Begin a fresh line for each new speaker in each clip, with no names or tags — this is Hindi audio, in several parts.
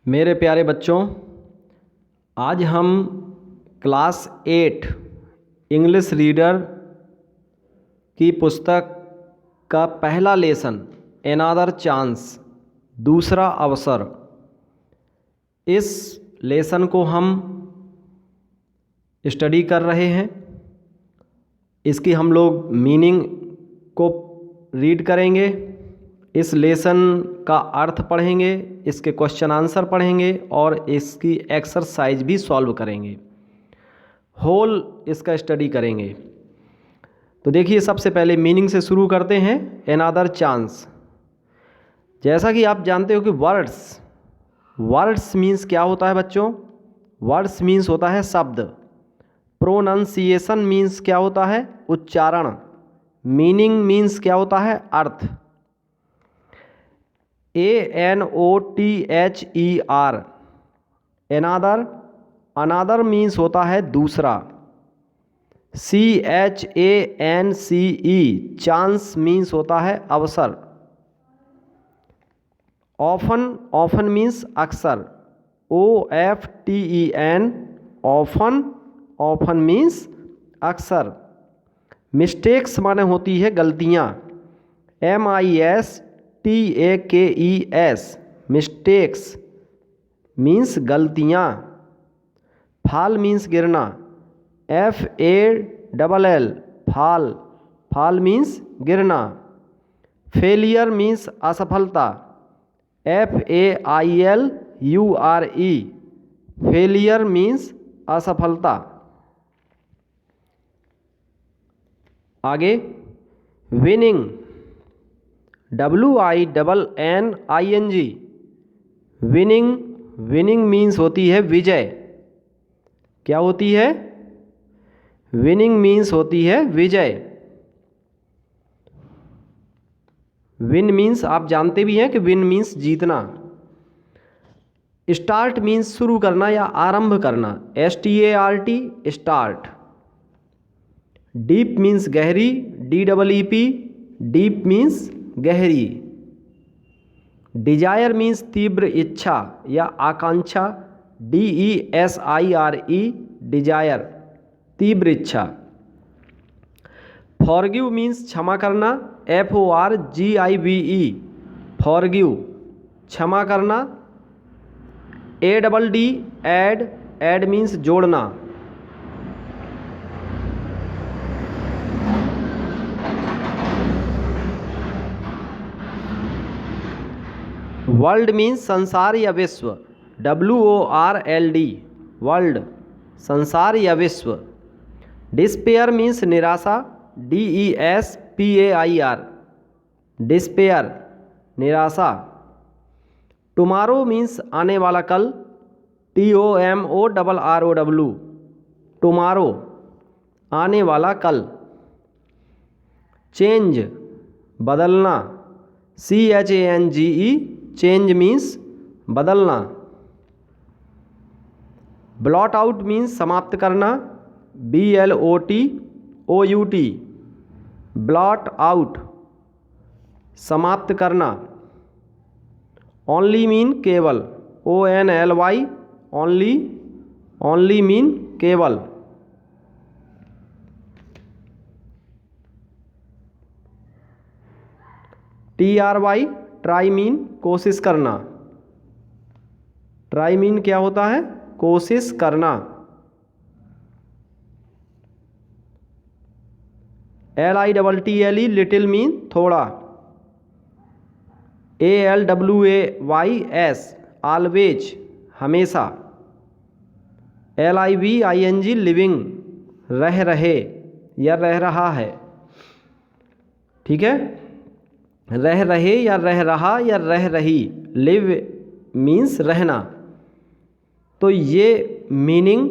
मेरे प्यारे बच्चों, आज हम क्लास 8 इंग्लिश रीडर की पुस्तक का पहला लेसन अनदर चांस, दूसरा अवसर, इस लेसन को हम स्टडी कर रहे हैं। इसकी हम लोग मीनिंग को रीड करेंगे, इस लेसन का अर्थ पढ़ेंगे, इसके क्वेश्चन आंसर पढ़ेंगे और इसकी एक्सरसाइज भी सॉल्व करेंगे। होल इसका स्टडी करेंगे। तो देखिए, सबसे पहले मीनिंग से शुरू करते हैं। अनदर चांस, जैसा कि आप जानते हो कि वर्ड्स मीन्स क्या होता है बच्चों? वर्ड्स मीन्स होता है शब्द। प्रोनंसिएशन मीन्स क्या होता है? उच्चारण। मीनिंग मीन्स क्या होता है? अर्थ। ANOTHER, अनादर मीन्स होता है दूसरा। CHANCE, चांस मीन्स होता है अवसर। ऑफन मीन्स अक्सर। OFTEN, ऑफन मीन्स अक्सर। मिस्टेक्स माने होती है गलतियाँ। MISTAKES, मिस्टेक्स मीन्स गलतियाँ। फाल मीन्स गिरना। FALL, फाल मीन्स गिरना। फेलियर मीन्स असफलता। FAILURE, फेलियर मीन्स असफलता। आगे विनिंग, WINNING, विनिंग मीन्स होती है विजय। क्या होती है? विनिंग मीन्स होती है विजय। विन मीन्स आप जानते भी हैं कि विन मीन्स जीतना। स्टार्ट मीन्स शुरू करना या आरंभ करना। START, start. डीप मीन्स गहरी। DEEP, डीप मीन्स गहरी। डिजायर मीन्स तीव्र इच्छा या आकांक्षा। DESIRE, डिजायर, तीव्र इच्छा। फॉरगिव मीन्स क्षमा करना। FORGIVE, फॉरगिव, क्षमा करना। ADD, ऐड मीन्स जोड़ना। वर्ल्ड मीन्स संसार या विश्व। WORLD, वर्ल्ड, संसार या विश्व। डिस्पेयर मीन्स निराशा। DESPAIR, डिस्पेयर, निराशा। टुमारो मीन्स आने वाला कल। TOMORROW, टुमारो, आने वाला कल। चेंज, बदलना। CHANGE, चेंज मीन्स बदलना। ब्लॉट आउट मीन्स समाप्त करना। BLOTOUT, ब्लॉट आउट, समाप्त करना। ओनली मीन केवल। ONLY, ओनली मीन केवल। TRY, ट्राई मीन कोशिश करना। ट्राई मीन क्या होता है? कोशिश करना। LITTLE, लिटिल मीन थोड़ा। ALWAYS, ऑलवेज, हमेशा। LIVING, लिविंग, रह रहे या रह रहा है। ठीक है, रह रहे या रह रहा या रह रही। लिव मीन्स रहना। तो ये मीनिंग,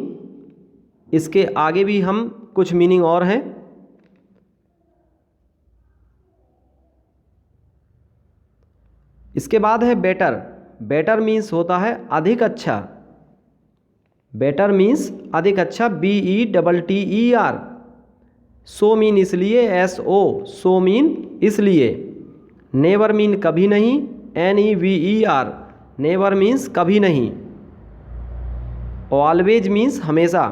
इसके आगे भी हम कुछ मीनिंग और हैं। इसके बाद है बेटर। बेटर मीन्स होता है अधिक अच्छा। बेटर मीन्स अधिक अच्छा। BETTER, सो मीन इसलिए। SO, सो मीन इसलिए। नेवर मीन कभी नहीं। NEVER, नेवर मीन्स कभी नहीं, ऑलवेज मीन्स हमेशा,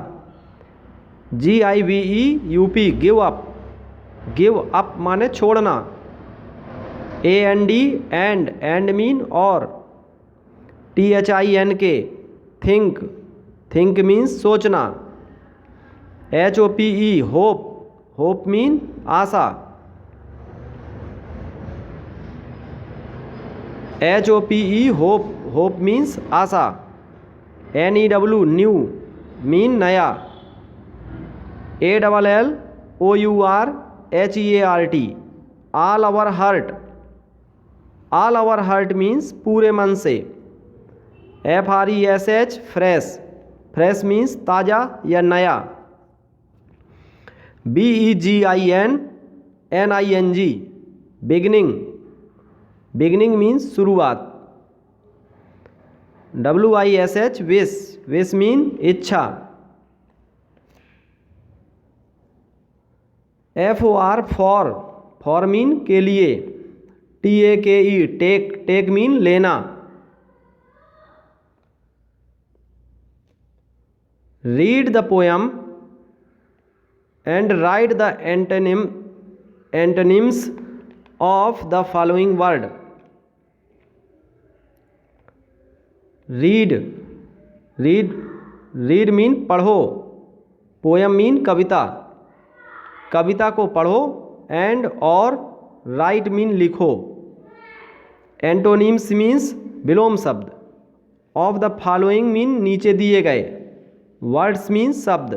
GIVEUP give up, give up माने छोड़ना, AND एंड मीन और, THINK थिंक, थिंक मीन्स सोचना, HOPE होप, होप मीन आशा, HOPE होप, होप मीन्स आशा, NEW न्यू मीन नया, ALLOURHEART all our heart, all our heart means पूरे मन से, FRESH फ्रेश, फ्रेश मीन्स ताज़ा या नया, BEGINNING बिगनिंग, बिगनिंग मीन्स शुरुआत, WISH विश, विश मीन इच्छा, FOR फॉर मीन के लिए, TAKE टेक, टेक मीन लेना, read the poem and right the antonyms of the following word, read, read, read mean पढ़ो, पोयम मीन कविता, कविता को पढ़ो, एंड और राइट मीन लिखो, एंटोनिम्स मीन्स विलोम शब्द, ऑफ द फॉलोइंग मीन नीचे दिए गए, वर्ड्स मीन्स शब्द,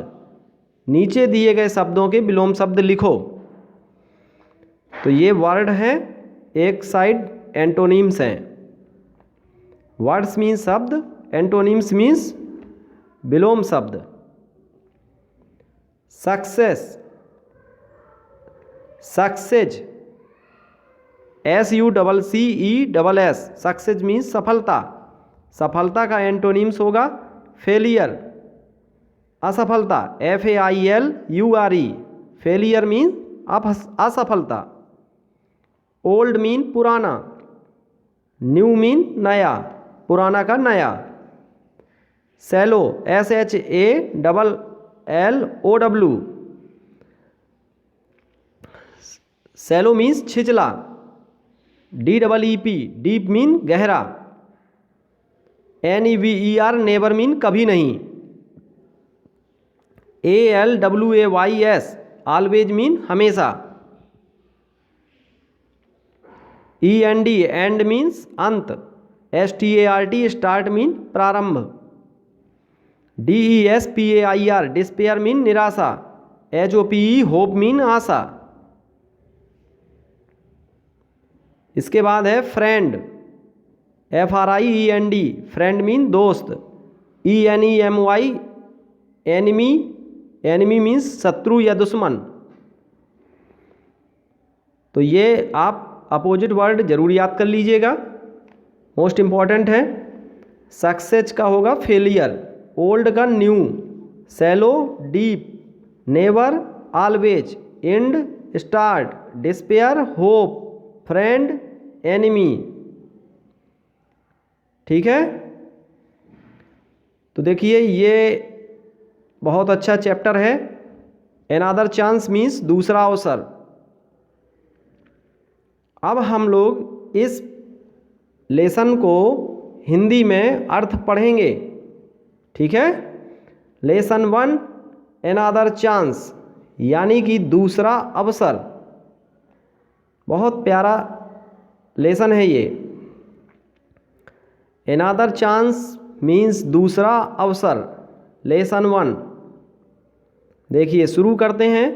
नीचे दिए गए शब्दों के विलोम शब्द लिखो। तो ये वर्ड हैं, एक साइड एंटोनिम्स हैं, वर्ड्स मीन्स शब्द, एंटोनिम्स मीन्स विलोम शब्द। Success, success, SUCCESS, success means सफलता, सफलता का एंटोनिम्स होगा फेलियर, असफलता, FAILURE, फेलियर मीन असफलता, ओल्ड मीन पुराना, न्यू मीन नया, पुराना का नया, सैलो, SHALLOW, सैलो मीन्स छिचला, DEEP, डीप मीन गहरा, NEVER नेवर मीन कभी नहीं, ALWAYS ऑलवेज मीन हमेशा, END एंड मीन्स अंत, START स्टार्ट मीन प्रारंभ, DESPAIR डिस्पेयर मीन निराशा, HOPE होप मीन आशा। इसके बाद है फ्रेंड, FRIEND फ्रेंड मीन दोस्त, ENEMY एनिमी, एनिमी मीन्स शत्रु या दुश्मन। तो ये आप अपोजिट वर्ड जरूर याद कर लीजिएगा, मोस्ट इम्पॉर्टेंट है। सक्सेस का होगा फेलियर, ओल्ड का new, shallow deep, never always, end start, despair hope, friend enemy. ठीक है, तो देखिए ये बहुत अच्छा चैप्टर है। अनदर चांस मीन्स दूसरा अवसर। अब हम लोग इस लेसन को हिंदी में अर्थ पढ़ेंगे। ठीक है, लेसन 1 अनदर चांस यानी कि दूसरा अवसर। बहुत प्यारा लेसन है ये। अनदर चांस मीन्स दूसरा अवसर, लेसन 1। देखिए शुरू करते हैं।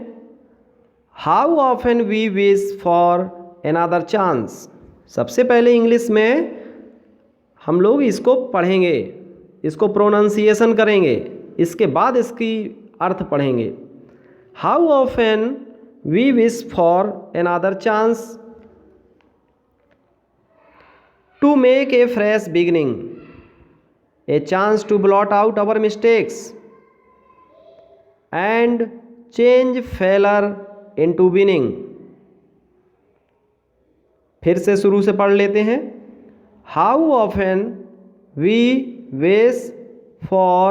How often we wish for another chance. सबसे पहले इंग्लिश में हम लोग इसको पढ़ेंगे, इसको प्रोनाउंसिएशन करेंगे, इसके बाद इसकी अर्थ पढ़ेंगे। How often we wish for another chance to make a fresh beginning, a chance to blot out our mistakes and change failure into winning। फिर से शुरू से पढ़ लेते हैं। How often we wish for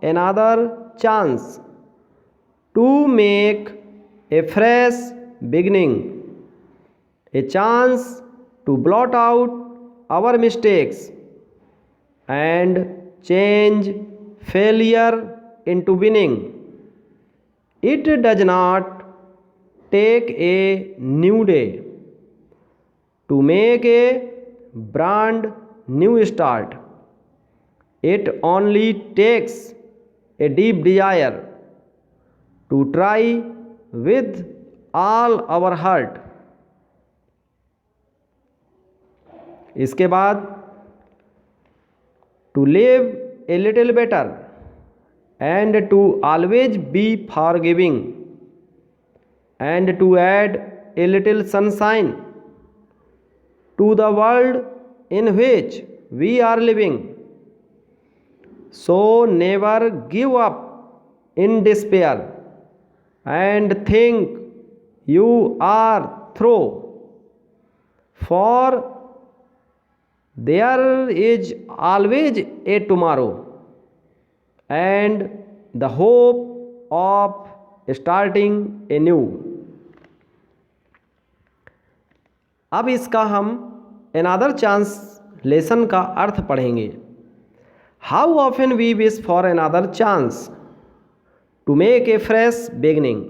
another chance to make a fresh beginning, a chance to blot out our mistakes and change failure into winning. It does not take a new day to make a brand new start. It only takes a deep desire to try with all our heart. इसके बाद to live a little better and to always be forgiving and to add a little sunshine to the world in which we are living. So never give up in despair and think you are through, for there is always a tomorrow and the hope of starting anew. अब इसका हम अनदर चांस लेसन का अर्थ पढ़ेंगे. How often we wish for another chance to make a fresh beginning.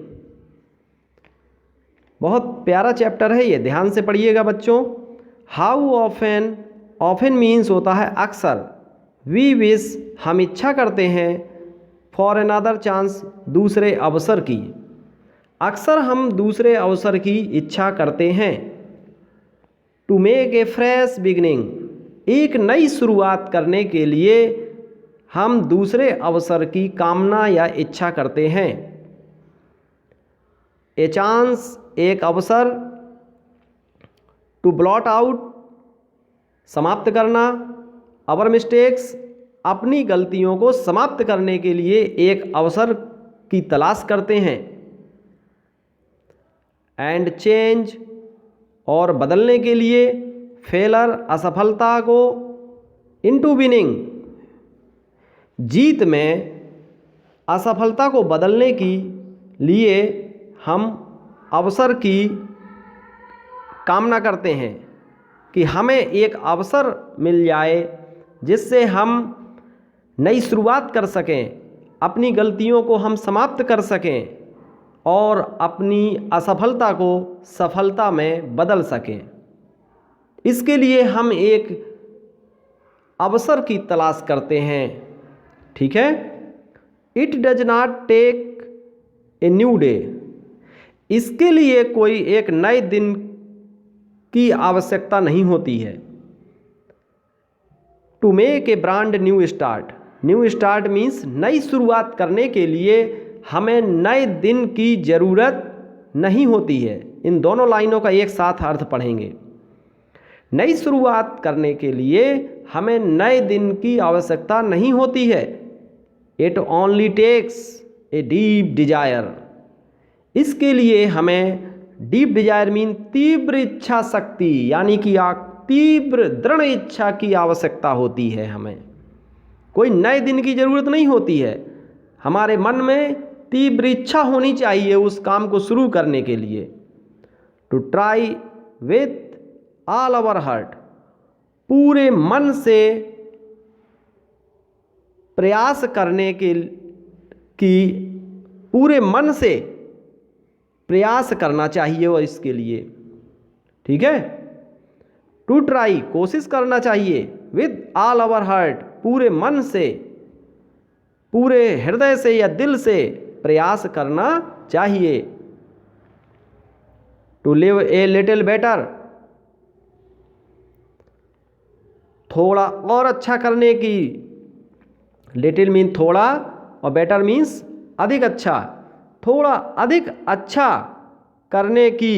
बहुत प्यारा चैप्टर है ये, ध्यान से पढ़िएगा बच्चों. हाउ ऑफन, ऑफन मीन्स होता है अक्सर. वी विश हम इच्छा करते हैं, फॉर अनदर चांस दूसरे अवसर की. अक्सर हम दूसरे अवसर की इच्छा करते हैं. To make a fresh beginning, एक नई शुरुआत करने के लिए हम दूसरे अवसर की कामना या इच्छा करते हैं. ए चांस, एक अवसर. टू ब्लॉट आउट, समाप्त करना. अवर मिस्टेक्स, अपनी गलतियों को समाप्त करने के लिए एक अवसर की तलाश करते हैं. एंड चेंज, और बदलने के लिए. फेलर, असफलता को. इनटू विनिंग, जीत में असफलता को बदलने की लिए हम अवसर की कामना करते हैं कि हमें एक अवसर मिल जाए जिससे हम नई शुरुआत कर सकें, अपनी गलतियों को हम समाप्त कर सकें और अपनी असफलता को सफलता में बदल सकें. इसके लिए हम एक अवसर की तलाश करते हैं. ठीक है. It does not take a new day, इसके लिए कोई एक नए दिन की आवश्यकता नहीं होती है. To make a brand new start, new start means नई शुरुआत करने के लिए हमें नए दिन की ज़रूरत नहीं होती है. इन दोनों लाइनों का एक साथ अर्थ पढ़ेंगे. नई शुरुआत करने के लिए हमें नए दिन की आवश्यकता नहीं होती है. It only takes a deep desire, इसके लिए हमें डीप डिजायर मीन तीव्र इच्छा शक्ति, यानी कि तीव्र दृढ़ इच्छा की आवश्यकता होती है. हमें कोई नए दिन की ज़रूरत नहीं होती है. हमारे मन में तीव्र इच्छा होनी चाहिए उस काम को शुरू करने के लिए. To try with all our heart, पूरे मन से प्रयास करने की पूरे मन से प्रयास करना चाहिए और इसके लिए. ठीक है. टू ट्राई, कोशिश करना चाहिए. विद ऑल आवर हार्ट, पूरे मन से, पूरे हृदय से या दिल से प्रयास करना चाहिए. To live a little better, थोड़ा और अच्छा करने की. लिटिल मीन थोड़ा और बेटर मीन्स अधिक अच्छा. थोड़ा अधिक अच्छा करने की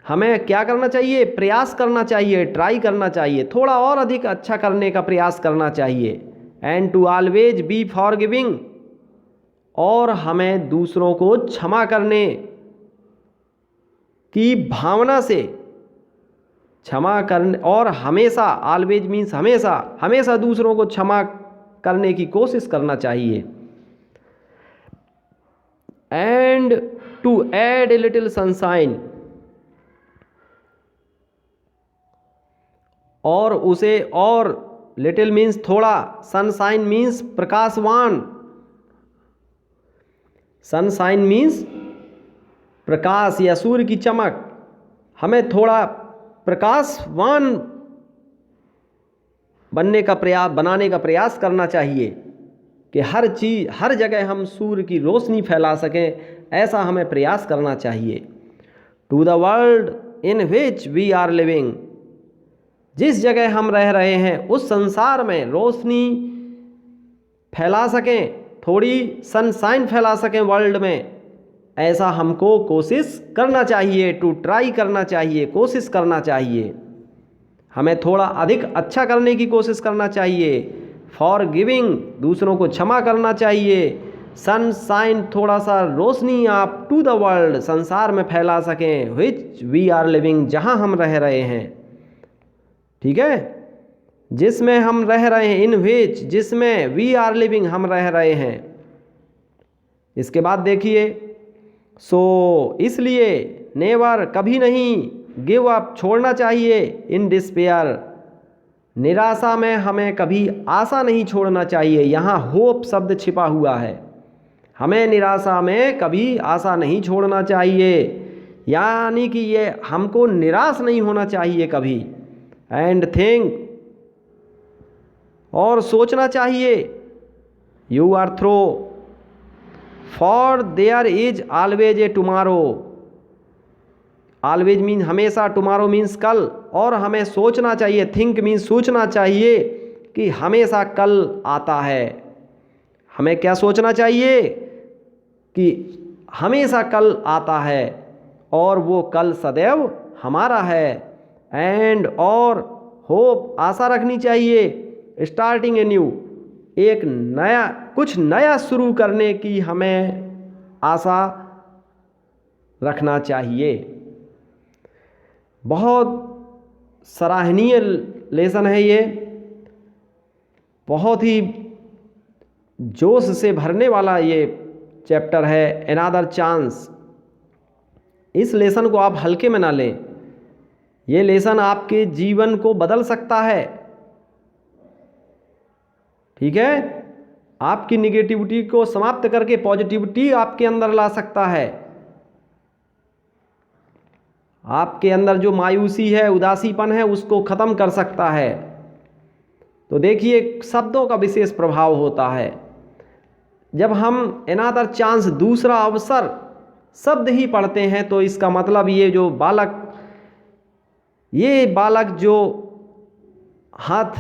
हमें क्या करना चाहिए? प्रयास करना चाहिए, ट्राई करना चाहिए. थोड़ा और अधिक अच्छा करने का प्रयास करना चाहिए. And to always be forgiving, और हमें दूसरों को क्षमा करने की भावना से क्षमा करने, और हमेशा, ऑलवेज मीन्स हमेशा, हमेशा दूसरों को क्षमा करने की कोशिश करना चाहिए। And to add a little sunshine, और उसे, और लिटिल मीन्स थोड़ा, सनशाइन मीन्स प्रकाशवान, सनशाइन मीन्स प्रकाश या सूर्य की चमक, हमें थोड़ा प्रकाशवान बनाने का प्रयास करना चाहिए कि हर चीज़, हर जगह हम सूर्य की रोशनी फैला सकें, ऐसा हमें प्रयास करना चाहिए। To the world in which we are living, जिस जगह हम रह रहे हैं उस संसार में रोशनी फैला सकें, थोड़ी सनशाइन फैला सकें वर्ल्ड में, ऐसा हमको कोशिश करना चाहिए। टू ट्राई करना चाहिए, कोशिश करना चाहिए, हमें थोड़ा अधिक अच्छा करने की कोशिश करना चाहिए। फॉर गिविंग, दूसरों को क्षमा करना चाहिए। सनशाइन, थोड़ा सा रोशनी आप टू द वर्ल्ड, संसार में फैला सकें, विच वी आर लिविंग, जहाँ हम रह रहे हैं। ठीक है, जिसमें हम रह रहे हैं, इन विच, जिसमें, वी आर लिविंग, हम रह रहे हैं। इसके बाद देखिए, सो इसलिए, नेवर, कभी नहीं, गिव अप, छोड़ना चाहिए, इन डिस्पेयर, निराशा में हमें कभी आशा नहीं छोड़ना चाहिए। यहाँ होप शब्द छिपा हुआ है, हमें निराशा में कभी आशा नहीं छोड़ना चाहिए, यानी कि ये हमको निराश नहीं होना चाहिए कभी। एंड थिंक, और सोचना चाहिए, you are throw, for there is always a tomorrow, always mean हमेशा, टुमारो मीन्स कल, और हमें सोचना चाहिए, थिंक मीन्स सोचना चाहिए कि हमेशा कल आता है। हमें क्या सोचना चाहिए कि हमेशा कल आता है और वो कल सदैव हमारा है। एंड, और होप, आशा रखनी चाहिए, स्टार्टिंग ए न्यू, एक नया, कुछ नया शुरू करने की हमें आशा रखना चाहिए। बहुत सराहनीय लेसन है ये, बहुत ही जोश से भरने वाला ये चैप्टर है, अनदर चांस। इस लेसन को आप हल्के में ना लें, ये लेसन आपके जीवन को बदल सकता है। ठीक है, आपकी निगेटिविटी को समाप्त करके पॉजिटिविटी आपके अंदर ला सकता है। आपके अंदर जो मायूसी है, उदासीपन है, उसको ख़त्म कर सकता है। तो देखिए, शब्दों का विशेष प्रभाव होता है। जब हम अनदर चांस, दूसरा अवसर शब्द ही पढ़ते हैं, तो इसका मतलब ये बालक जो हाथ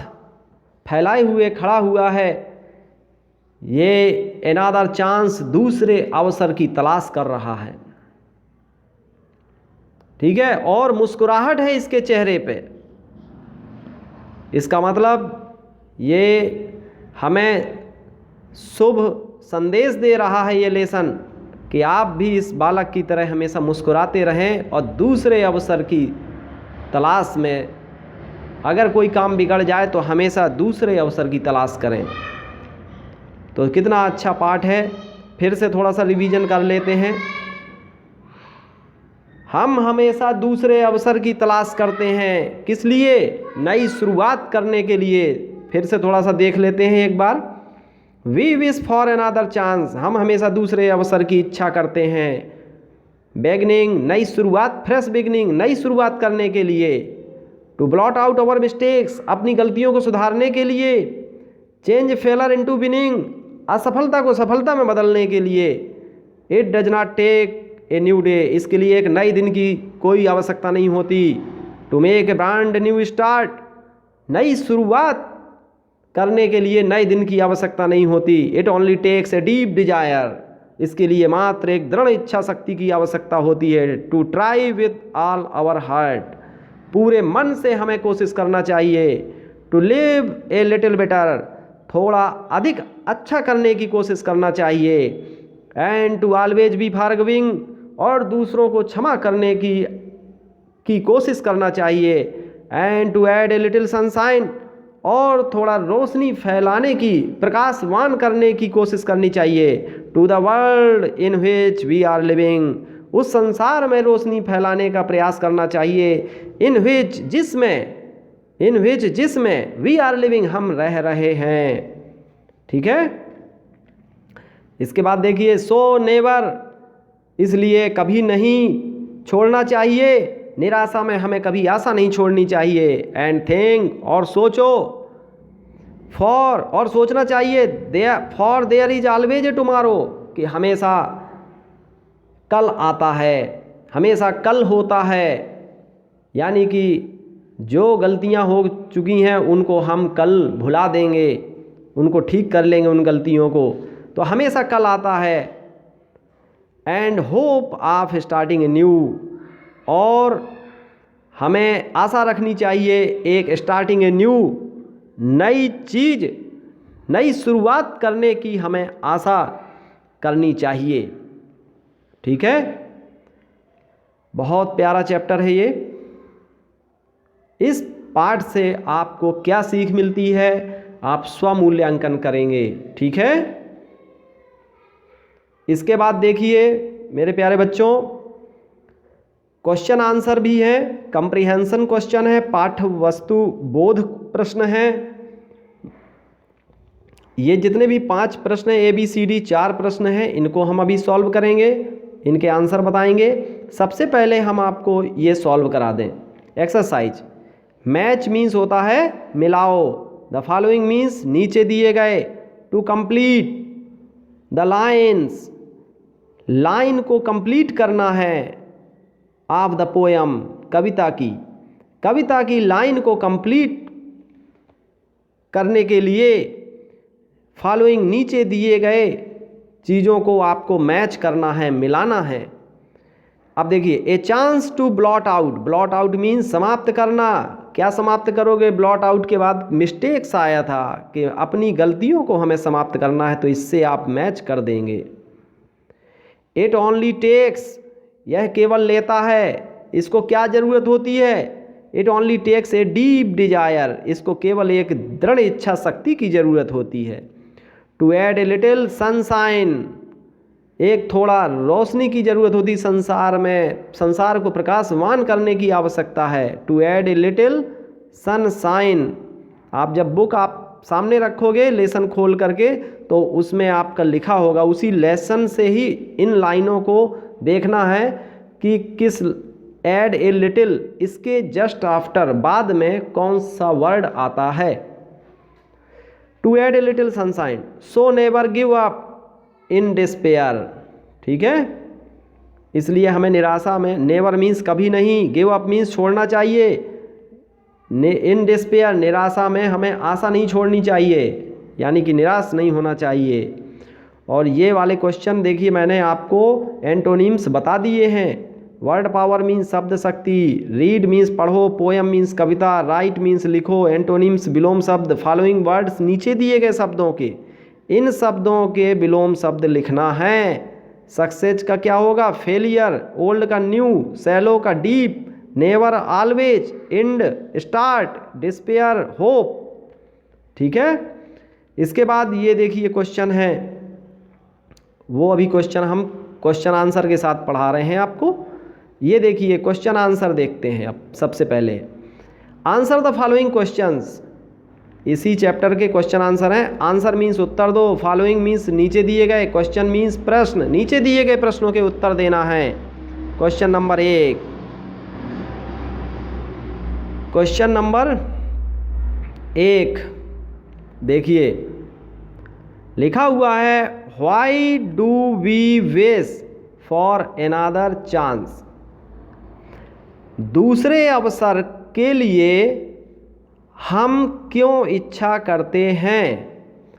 फैलाए हुए खड़ा हुआ है, ये अनदर चांस, दूसरे अवसर की तलाश कर रहा है। ठीक है, और मुस्कुराहट है इसके चेहरे पे। इसका मतलब ये हमें शुभ संदेश दे रहा है ये लेसन, कि आप भी इस बालक की तरह हमेशा मुस्कुराते रहें और दूसरे अवसर की तलाश में, अगर कोई काम बिगड़ जाए तो हमेशा दूसरे अवसर की तलाश करें। तो कितना अच्छा पाठ है, फिर से थोड़ा सा रिवीजन कर लेते हैं। हम हमेशा दूसरे अवसर की तलाश करते हैं, किस लिए? नई शुरुआत करने के लिए। फिर से थोड़ा सा देख लेते हैं एक बार। We wish for another chance, हम हमेशा दूसरे अवसर की इच्छा करते हैं। बिगनिंग, नई शुरुआत, फ्रेश बिगनिंग, नई शुरुआत करने के लिए। To blot out our mistakes, अपनी गलतियों को सुधारने के लिए। चेंज फेलर इनटू विनिंग, असफलता को सफलता में बदलने के लिए। It does not take a new day, इसके लिए एक नए दिन की कोई आवश्यकता नहीं होती। To make a brand new start, नई शुरुआत करने के लिए नए दिन की आवश्यकता नहीं होती। It only takes a deep desire, इसके लिए मात्र एक दृढ़ इच्छा शक्ति की आवश्यकता होती है। To try with all our heart, पूरे मन से हमें कोशिश करना चाहिए। To live a little better, थोड़ा अधिक अच्छा करने की कोशिश करना चाहिए। And to always be forgiving, और दूसरों को क्षमा करने की कोशिश करना चाहिए। And to add a little sunshine, और थोड़ा रोशनी फैलाने की, प्रकाशवान करने की कोशिश करनी चाहिए, to the world in which we are living, उस संसार में रोशनी फैलाने का प्रयास करना चाहिए, इन विच जिसमें वी आर लिविंग, हम रह रहे हैं। ठीक है। इसके बाद देखिए, सो नेवर, इसलिए कभी नहीं छोड़ना चाहिए, निराशा में हमें कभी आशा नहीं छोड़नी चाहिए, एंड थिंक, और सोचो, फॉर, और सोचना चाहिए, for there is always a tomorrow, कि हमेशा कल आता है, हमेशा कल होता है, यानी कि जो गलतियां हो चुकी हैं उनको हम कल भुला देंगे, उनको ठीक कर लेंगे उन गलतियों को, तो हमेशा कल आता है। And hope of starting a new, और हमें आशा रखनी चाहिए एक स्टार्टिंग ए न्यू, नई चीज़, नई शुरुआत करने की हमें आशा करनी चाहिए। ठीक है। बहुत प्यारा चैप्टर है ये। इस पाठ से आपको क्या सीख मिलती है, आप स्वमूल्यांकन करेंगे। ठीक है। इसके बाद देखिए मेरे प्यारे बच्चों, क्वेश्चन आंसर भी है, कंप्रीहेंशन क्वेश्चन है, पाठ वस्तु बोध प्रश्न है। ये जितने भी 5 प्रश्न है, ABCD 4 प्रश्न हैं, इनको हम अभी सॉल्व करेंगे, इनके आंसर बताएंगे। सबसे पहले हम आपको ये सॉल्व करा दें। एक्सरसाइज, मैच मीन्स होता है मिलाओ, द फॉलोइंग मीन्स नीचे दिए गए, to complete the lines, line को कंप्लीट करना है, ऑफ द पोएम, कविता की लाइन को कंप्लीट करने के लिए फॉलोइंग नीचे दिए गए चीज़ों को आपको मैच करना है, मिलाना है। अब देखिए, a chance to blot out, blot out means समाप्त करना। क्या समाप्त करोगे? ब्लॉट आउट के बाद मिस्टेक्स आया था कि अपनी गलतियों को हमें समाप्त करना है, तो इससे आप मैच कर देंगे। इट ओनली टेक्स, यह केवल लेता है, इसको क्या ज़रूरत होती है? It only takes a deep desire, इसको केवल एक दृढ़ इच्छा शक्ति की ज़रूरत होती है। To add a little sunshine, एक थोड़ा रोशनी की ज़रूरत होती संसार में, संसार को प्रकाशवान करने की आवश्यकता है। To add a little sunshine, आप जब बुक आप सामने रखोगे लेसन खोल करके, तो उसमें आपका लिखा होगा, उसी लेसन से ही इन लाइनों को देखना है कि किस ऐड ए लिटिल, इसके जस्ट आफ्टर बाद में कौन सा वर्ड आता है। To add a little sunshine, so never give up in despair, ठीक है। इसलिए हमें निराशा में, नेवर मीन्स कभी नहीं, गिव अप मीन्स छोड़ना चाहिए, इन डिस्पेयर निराशा में हमें आशा नहीं छोड़नी चाहिए, यानी कि निराश नहीं होना चाहिए। और ये वाले क्वेश्चन देखिए मैंने आपको एंटोनिम्स बता दिए हैं। वर्ड पावर मीन्स शब्द शक्ति, रीड मीन्स पढ़ो, पोएम मीन्स कविता, राइट मीन्स लिखो, एंटोनिम्स विलोम शब्द, फॉलोइंग वर्ड्स नीचे दिए गए शब्दों के, इन शब्दों के विलोम शब्द लिखना है। सक्सेस का क्या होगा? फेलियर, ओल्ड का न्यू, सैलो का deep, never always, end start, despair hope, ठीक है। इसके बाद ये देखिए क्वेश्चन है, वो अभी क्वेश्चन हम क्वेश्चन आंसर के साथ पढ़ा रहे हैं आपको। ये देखिए क्वेश्चन आंसर देखते हैं अब। सबसे पहले आंसर द फॉलोइंग क्वेश्चंस, इसी चैप्टर के क्वेश्चन आंसर हैं। आंसर मीन्स उत्तर दो, फॉलोइंग मीन्स नीचे दिए गए, क्वेश्चन मीन्स प्रश्न, नीचे दिए गए प्रश्नों के उत्तर देना है। क्वेश्चन नंबर 1, क्वेश्चन नंबर 1 देखिए लिखा हुआ है, why do we wish for another chance, दूसरे अवसर के लिए हम क्यों इच्छा करते हैं।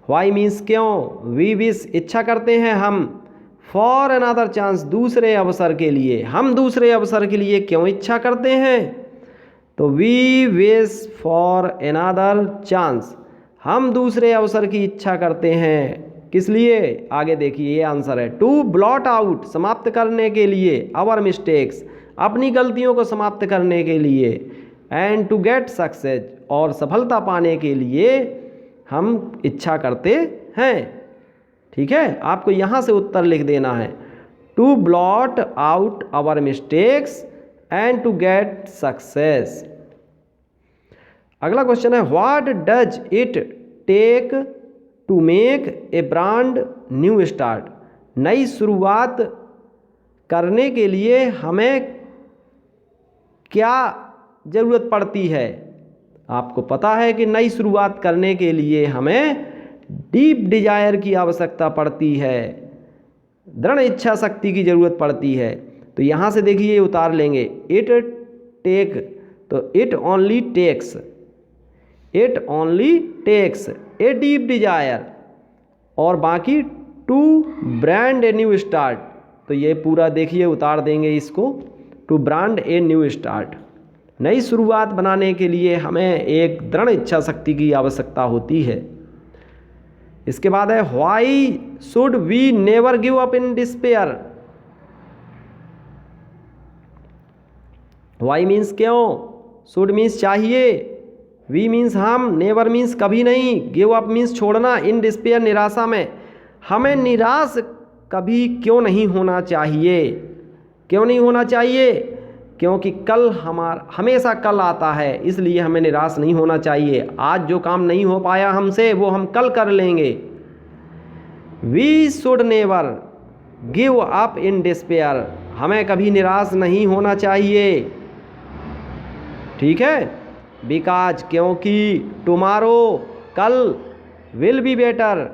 व्हाई मीन्स क्यों, वी विश इच्छा करते हैं हम, फॉर अनदर चांस दूसरे अवसर के लिए, हम दूसरे अवसर के लिए क्यों इच्छा करते हैं। तो we wish for another chance, हम दूसरे अवसर की इच्छा करते हैं, किस लिए? आगे देखिए ये आंसर है, टू ब्लॉट आउट, समाप्त करने के लिए, आवर मिस्टेक्स, अपनी गलतियों को समाप्त करने के लिए, एंड टू गेट सक्सेस, और सफलता पाने के लिए हम इच्छा करते हैं। ठीक है, आपको यहाँ से उत्तर लिख देना है, to blot out our mistakes and to get success. अगला क्वेश्चन है, what does it take to make a brand new start. नई शुरुआत करने के लिए हमें क्या ज़रूरत पड़ती है। आपको पता है कि नई शुरुआत करने के लिए हमें डीप डिजायर की आवश्यकता पड़ती है, दृढ़ इच्छा शक्ति की ज़रूरत पड़ती है। तो यहाँ से देखिए उतार लेंगे, इट टेक, तो it only takes a deep desire, और बाकी to brand a new start, तो ये पूरा देखिए उतार देंगे इसको, to brand a new start. नई शुरुआत बनाने के लिए हमें एक दृढ़ इच्छा शक्ति की आवश्यकता होती है। इसके बाद है, why should we never give up in despair. Why means क्यों, शुड मीन्स चाहिए, वी मीन्स हम, नेवर मीन्स कभी नहीं, गिव अप मीन्स छोड़ना, इन डिस्पेयर निराशा में। हमें निराश कभी क्यों नहीं होना चाहिए। क्यों नहीं होना चाहिए, क्योंकि कल हमेशा कल आता है, इसलिए हमें निराश नहीं होना चाहिए। आज जो काम नहीं हो पाया हमसे वो हम कल कर लेंगे। We should never give up in despair, हमें कभी निराश नहीं होना चाहिए। ठीक है, बिकॉज क्योंकि, टुमारो कल, विल बी बेटर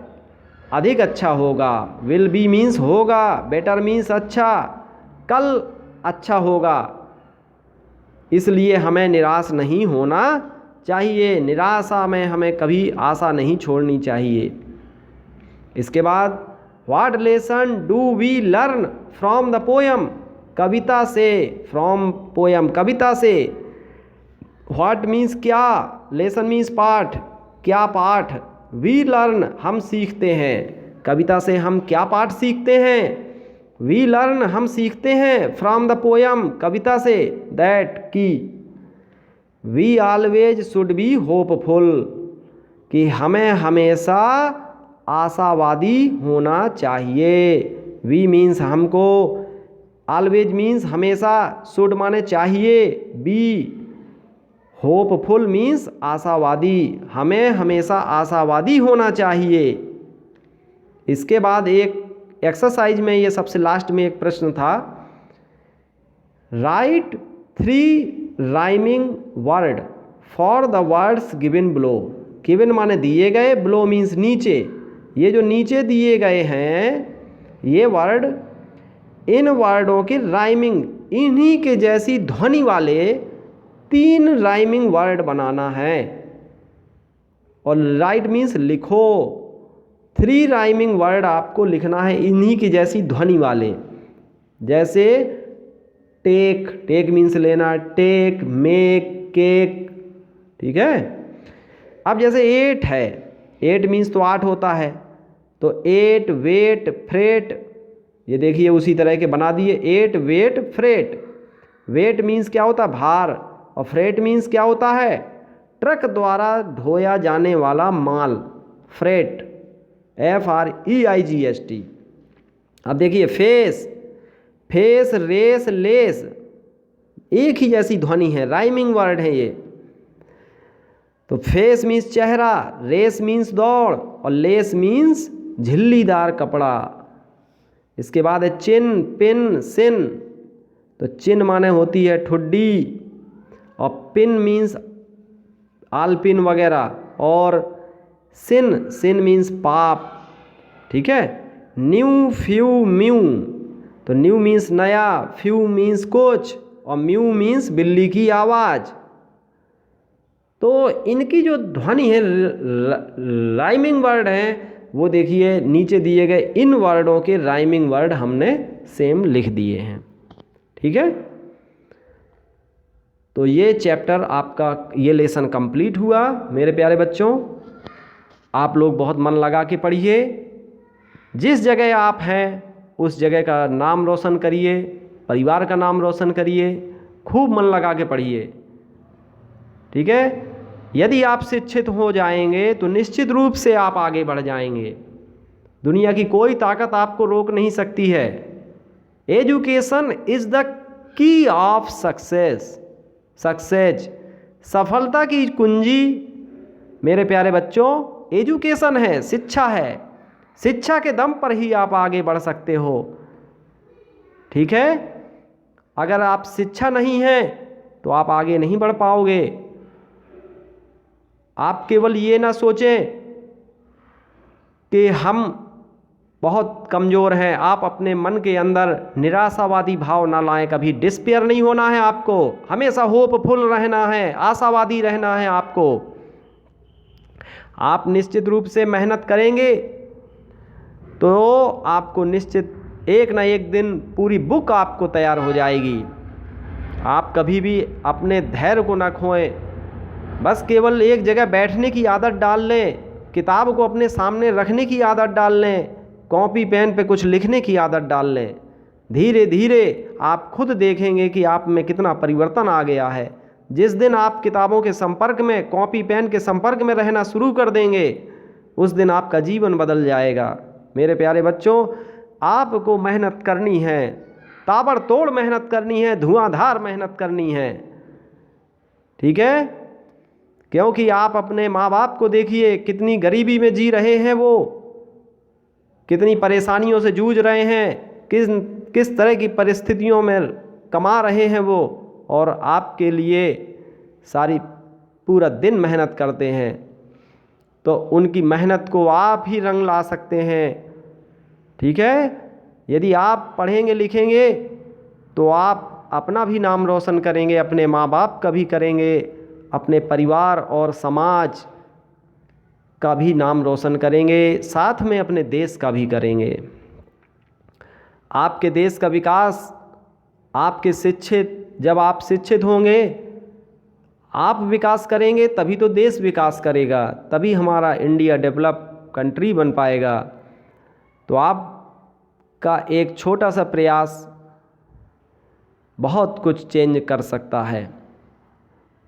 अधिक अच्छा होगा, विल बी मीन्स होगा, बेटर मीन्स अच्छा, कल अच्छा होगा, इसलिए हमें निराश नहीं होना चाहिए। निराशा में हमें कभी आशा नहीं छोड़नी चाहिए। इसके बाद, what lesson do we learn from the poem, कविता से, फ्रॉम पोयम कविता से। व्हाट मीन्स क्या, लेसन मीन्स पाठ, क्या पाठ, वी लर्न हम सीखते हैं, कविता से हम क्या पाठ सीखते हैं, वी लर्न हम सीखते हैं, फ्रॉम द पोयम कविता से, दैट की, we always should be hopeful, कि हमें हमेशा आशावादी होना चाहिए। वी मीन्स हमको, ऑलवेज मीन्स हमेशा, शुड माने चाहिए, बी होपफुल मीन्स आशावादी, हमें हमेशा आशावादी होना चाहिए। इसके बाद एक एक्सरसाइज में, ये सबसे लास्ट में एक प्रश्न था, right 3 rhyming word for the words given below. Given माने दिए गए, बिलो मीन्स नीचे। ये जो नीचे दिए गए हैं ये वर्ड, इन वर्डों की राइमिंग, इन्हीं के जैसी ध्वनि वाले 3 राइमिंग वर्ड बनाना है। और राइट मीन्स लिखो, 3 राइमिंग वर्ड आपको लिखना है इन्हीं की जैसी ध्वनि वाले। जैसे टेक, टेक मीन्स लेना, टेक, मेक, केक। ठीक है, अब जैसे 8 है, 8 मीन्स तो 8 होता है, तो 8 वेट फ्रेट, ये देखिए उसी तरह के बना दिए, 8 वेट फ्रेट। वेट मीन्स क्या होता है, भार, और फ्रेट मीन्स क्या होता है, ट्रक द्वारा ढोया जाने वाला माल, फ्रेट, FREIGST। अब देखिए फेस, फेस, रेस, लेस, एक ही जैसी ध्वनि है, राइमिंग वर्ड है ये। तो फेस मीन्स चेहरा, रेस मीन्स दौड़, और लेस मीन्स झिल्लीदार कपड़ा। इसके बाद है चिन, पिन, सिन, तो चिन माने होती है ठुड्डी, और पिन मीन्स आलपिन वगैरह, और सिन, सिन मीन्स पाप। ठीक है, न्यू, फ्यू, म्यू, तो न्यू मीन्स नया, फ्यू मीन्स कुछ, और म्यू मीन्स बिल्ली की आवाज़। तो इनकी जो ध्वनि है, राइमिंग वर्ड हैं, वो देखिए नीचे दिए गए इन वर्डों के राइमिंग वर्ड हमने सेम लिख दिए हैं। ठीक है, तो ये चैप्टर आपका, ये लेसन कंप्लीट हुआ। मेरे प्यारे बच्चों, आप लोग बहुत मन लगा के पढ़िए। जिस जगह आप हैं उस जगह का नाम रोशन करिए, परिवार का नाम रोशन करिए, खूब मन लगा के पढ़िए। ठीक है। यदि आप शिक्षित हो जाएंगे तो निश्चित रूप से आप आगे बढ़ जाएंगे। दुनिया की कोई ताकत आपको रोक नहीं सकती है। Education is the key of success. सफलता की कुंजी मेरे प्यारे बच्चों एजुकेशन है, शिक्षा है। शिक्षा के दम पर ही आप आगे बढ़ सकते हो। ठीक है। अगर आप शिक्षा नहीं है तो आप आगे नहीं बढ़ पाओगे। आप केवल ये ना सोचें कि हम बहुत कमज़ोर हैं। आप अपने मन के अंदर निराशावादी भाव ना लाएं। कभी डिस्पेयर नहीं होना है आपको, हमेशा होपफुल रहना है, आशावादी रहना है आपको। आप निश्चित रूप से मेहनत करेंगे तो आपको निश्चित एक ना एक दिन पूरी बुक आपको तैयार हो जाएगी। आप कभी भी अपने धैर्य को ना खोएं। बस केवल एक जगह बैठने की आदत डाल लें, किताब को अपने सामने रखने की आदत डाल लें, कॉपी पेन पे कुछ लिखने की आदत डाल लें। धीरे धीरे आप खुद देखेंगे कि आप में कितना परिवर्तन आ गया है। जिस दिन आप किताबों के संपर्क में, कॉपी पेन के संपर्क में रहना शुरू कर देंगे, उस दिन आपका जीवन बदल जाएगा। मेरे प्यारे बच्चों, आपको मेहनत करनी है, ताबड़तोड़ मेहनत करनी है, धुआंधार मेहनत करनी है। ठीक है। क्योंकि आप अपने माँ बाप को देखिए, कितनी गरीबी में जी रहे हैं, वो कितनी परेशानियों से जूझ रहे हैं, किस तरह की परिस्थितियों में कमा रहे हैं वो, और आपके लिए सारी पूरा दिन मेहनत करते हैं। तो उनकी मेहनत को आप ही रंग ला सकते हैं। ठीक है। यदि आप पढ़ेंगे लिखेंगे तो आप अपना भी नाम रोशन करेंगे, अपने माँ बाप का भी करेंगे, अपने परिवार और समाज का भी नाम रोशन करेंगे, साथ में अपने देश का भी करेंगे। आपके देश का विकास जब आप शिक्षित होंगे, आप विकास करेंगे तभी तो देश विकास करेगा, तभी हमारा इंडिया डेवलप कंट्री बन पाएगा। तो आपका एक छोटा सा प्रयास बहुत कुछ चेंज कर सकता है।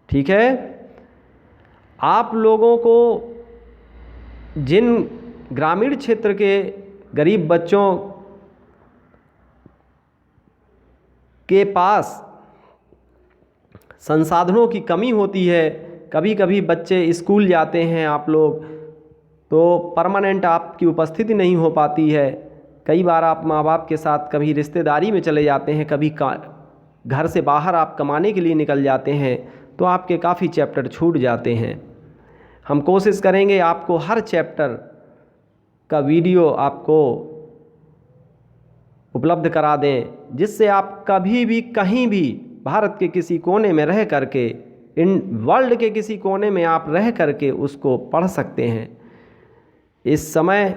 ठीक है। आप लोगों को, जिन ग्रामीण क्षेत्र के गरीब बच्चों के पास संसाधनों की कमी होती है, कभी कभी बच्चे स्कूल जाते हैं आप लोग तो परमानेंट आपकी उपस्थिति नहीं हो पाती है। कई बार आप माँ बाप के साथ कभी रिश्तेदारी में चले जाते हैं, कभी घर से बाहर आप कमाने के लिए निकल जाते हैं, तो आपके काफ़ी चैप्टर छूट जाते हैं। हम कोशिश करेंगे आपको हर चैप्टर का वीडियो आपको उपलब्ध करा दें, जिससे आप कभी भी कहीं भी भारत के किसी कोने में रह करके, इन वर्ल्ड के किसी कोने में आप रह करके उसको पढ़ सकते हैं। इस समय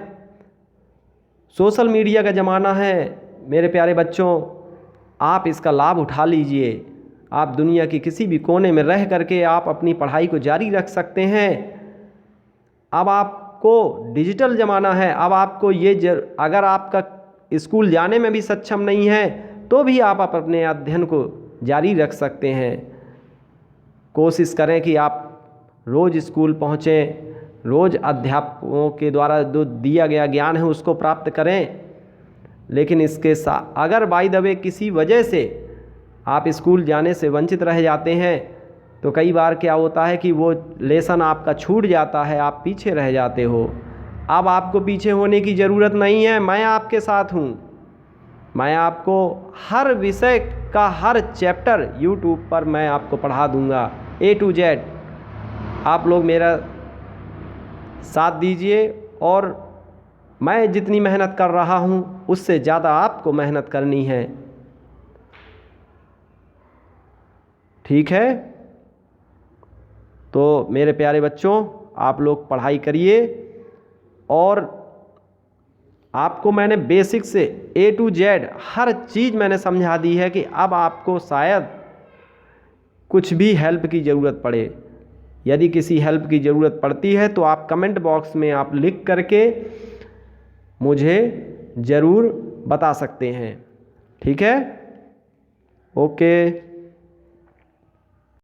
सोशल मीडिया का ज़माना है मेरे प्यारे बच्चों, आप इसका लाभ उठा लीजिए। आप दुनिया के किसी भी कोने में रह करके आप अपनी पढ़ाई को जारी रख सकते हैं। अब आपको डिजिटल ज़माना है। अब आपको अगर आपका स्कूल जाने में भी सक्षम नहीं है तो भी आप अपने अध्ययन को जारी रख सकते हैं। कोशिश करें कि आप रोज़ स्कूल पहुँचें, रोज़ अध्यापकों के द्वारा जो दिया गया ज्ञान है उसको प्राप्त करें। लेकिन इसके साथ अगर बाय द वे किसी वजह से आप स्कूल जाने से वंचित रह जाते हैं तो कई बार क्या होता है कि वो लेसन आपका छूट जाता है, आप पीछे रह जाते हो। अब आपको पीछे होने की ज़रूरत नहीं है, मैं आपके साथ हूँ। मैं आपको हर विषय का हर चैप्टर यूट्यूब पर मैं आपको पढ़ा दूँगा A to Z। आप लोग मेरा साथ दीजिए और मैं जितनी मेहनत कर रहा हूँ उससे ज़्यादा आपको मेहनत करनी है। ठीक है। तो मेरे प्यारे बच्चों, आप लोग पढ़ाई करिए और आपको मैंने बेसिक से A to Z हर चीज़ मैंने समझा दी है कि अब आपको शायद कुछ भी हेल्प की ज़रूरत पड़े। यदि किसी हेल्प की ज़रूरत पड़ती है तो आप कमेंट बॉक्स में आप लिख करके मुझे ज़रूर बता सकते हैं। ठीक है। ओके।